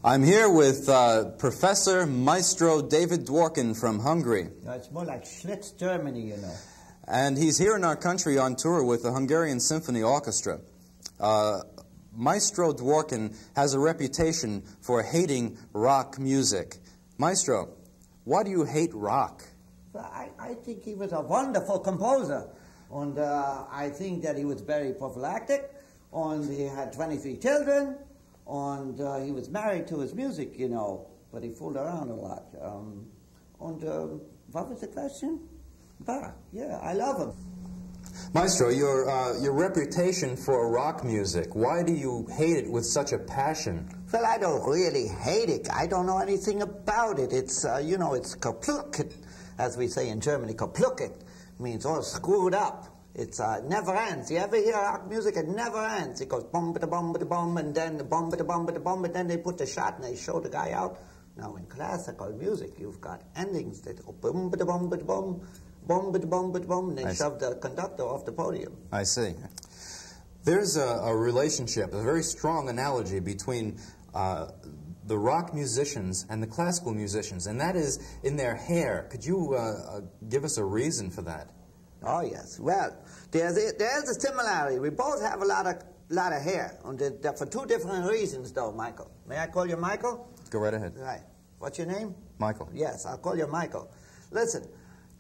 I'm here with Professor Maestro David Dworkin from Hungary. No, it's more like Schlitz, Germany, you know. And he's here in our country on tour with the Hungarian Symphony Orchestra. Maestro Dworkin has a reputation for hating rock music. Maestro, why do you hate rock? Well, I think he was a wonderful composer. And I think that he was very prophylactic. And he had 23 children. And he was married to his music, you know, but he fooled around a lot. What was the question? Yeah, I love him. Maestro, your reputation for rock music, why do you hate it with such a passion? Well, I don't really hate it. I don't know anything about it. It's, you know, it's kaputt, as we say in Germany. Kaputt means all screwed up. It's never ends. You ever hear rock music? It never ends. It goes bum ba da bum ba da bum, and then the bum ba da bum ba da bum, and then they put the shot and they show the guy out. Now in classical music, you've got endings that go bum ba da bum ba da bum, bum ba da bum ba da bum, and they shove the conductor off the podium. I see. There's a relationship, a very strong analogy between the rock musicians and the classical musicians, and that is in their hair. Could you give us a reason for that? Oh yes. Well, there's a similarity. We both have a lot of hair, and for two different reasons, though. Michael, may I call you Michael? Go right ahead. Right. What's your name? Michael. Yes, I'll call you Michael. Listen,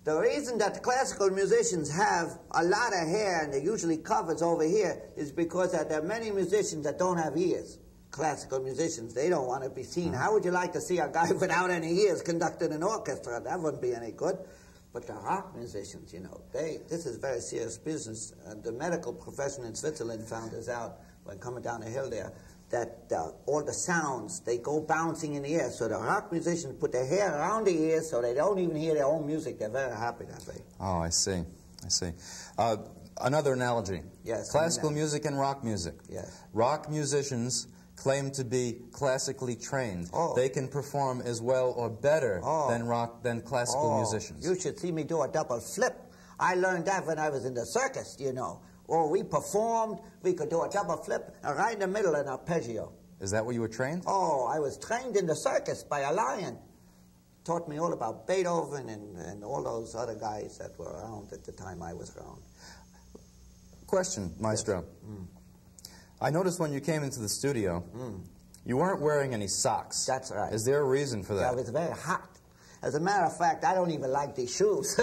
the reason that the classical musicians have a lot of hair and it usually covers over here is because that there are many musicians that don't have ears. Classical musicians, they don't want to be seen. How would you like to see a guy without any ears conducting an orchestra? That wouldn't be any good. But the rock musicians, you know, this is very serious business. The medical profession in Switzerland found this out when coming down the hill there, that all the sounds, they go bouncing in the air. So the rock musicians put their hair around the ears so they don't even hear their own music. They're very happy that way. Oh, I see. I see. Another analogy. Yes. Classical music and rock music. Yes. Rock musicians claim to be classically trained. Oh. They can perform as well or better than classical musicians. You should see me do a double flip. I learned that when I was in the circus, you know. Oh, we performed, we could do a double flip, and right in the middle an arpeggio. Is that what you were trained? Oh, I was trained in the circus by a lion. Taught me all about Beethoven and all those other guys that were around at the time I was around. Question, Maestro. Yes. I noticed when you came into the studio, you weren't wearing any socks. That's right. Is there a reason for that? Yeah, it was very hot. As a matter of fact, I don't even like these shoes.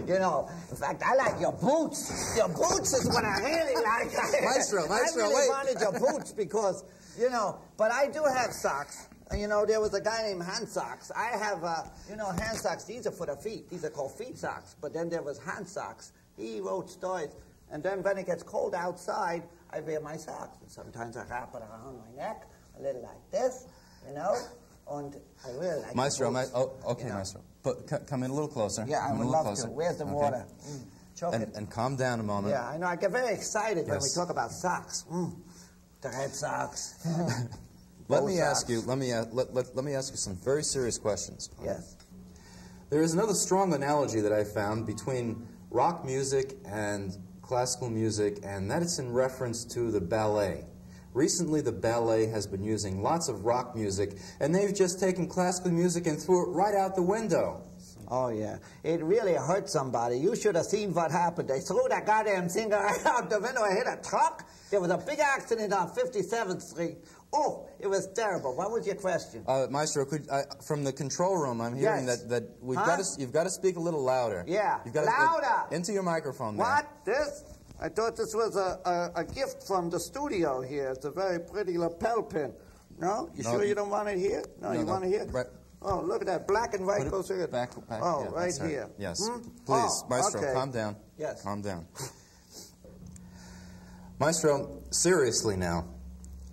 You know, in fact, I like your boots. Your boots is what I really like. Maestro, I really wait. wanted your boots because, you know, but I do have socks. You know, there was a guy named Hand Socks. I have, you know, hand socks. These are for the feet. These are called feet socks. But then there was Hand Socks. He wrote stories. And then when it gets cold outside, I wear my socks. And sometimes I wrap it around my neck, a little like this, you know. And I really like Maestro, okay, you know. Maestro. Come in a little closer. Yeah, I would love to. Where's the water? Choke it. And calm down a moment. Yeah, I know. I get very excited when we talk about socks. The red socks. Let me ask you some very serious questions. Yes. There is another strong analogy that I found between rock music and classical music, and that is in reference to the ballet. Recently, the ballet has been using lots of rock music, and they've just taken classical music and threw it right out the window. Oh, yeah. It really hurt somebody. You should have seen what happened. They threw that goddamn singer right out the window and hit a truck. There was a big accident on 57th Street. Oh, it was terrible. What was your question? Maestro, from the control room, I'm hearing that you've got to speak a little louder. Yeah, you've got louder! Into your microphone there. What? This? I thought this was a gift from the studio here. It's a very pretty lapel pin. No? You sure you don't want it here? No, you want it here? Right. Oh, look at that. Black and white goes here. Back, oh, yeah, right here. Yes. Please, Maestro, okay. Calm down. Yes. Calm down. Maestro, seriously now.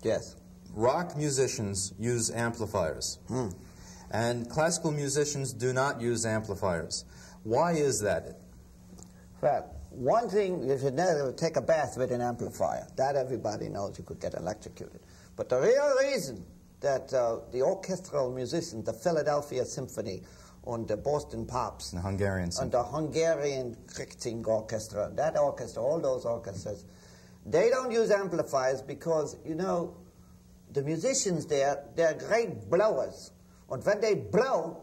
Yes. Rock musicians use amplifiers. And classical musicians do not use amplifiers. Why is that? Well, one thing, you should never take a bath with an amplifier. That everybody knows. You could get electrocuted. But the real reason that the orchestral musicians, the Philadelphia Symphony and the Boston Pops, the Hungarian Symphony, and the Hungarian Kritzing Orchestra, that orchestra, all those orchestras, they don't use amplifiers because, you know, the musicians there, they're great blowers. And when they blow,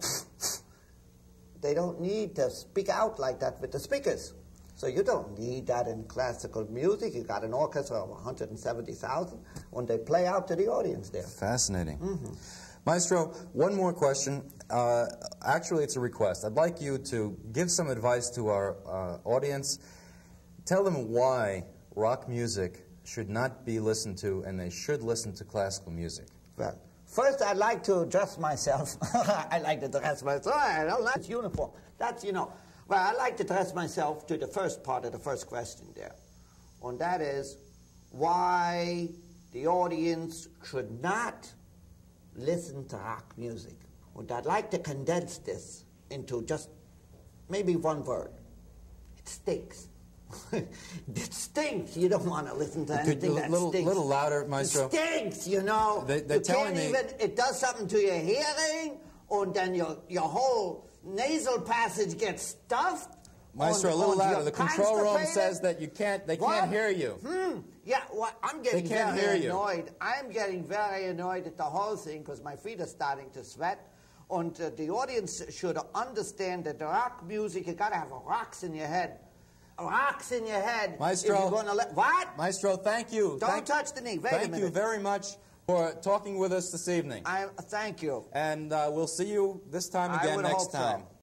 they don't need to speak out like that with the speakers. So you don't need that in classical music. You got an orchestra of 170,000 when they play out to the audience there. Fascinating. Maestro, one more question. Actually, it's a request. I'd like you to give some advice to our audience. Tell them why rock music should not be listened to and they should listen to classical music. Well, first I'd like to dress myself. I like to dress myself. I don't like uniform. That's, you know. Well, I like to dress myself to the first part of the first question there. And that is why the audience should not listen to rock music. And I'd like to condense this into just maybe one word. It stinks. It stinks. You don't want to listen to anything that stinks. A little louder, Maestro. It stinks, you know. They're telling me it does something to your hearing, and then your whole nasal passage gets stuffed. Maestro, a little louder. The control room says that they can't hear you. Yeah, well, I'm getting They can't very hear you. annoyed. I'm getting very annoyed at the whole thing because my feet are starting to sweat. And the audience should understand that the rock music, you got to have rocks in your head. Rocks in your head. Maestro, if you're gonna what? Maestro, thank you. Don't touch the knee. Wait a minute. Thank you very much for talking with us this evening. Thank you. And we'll see you this time again next time. So.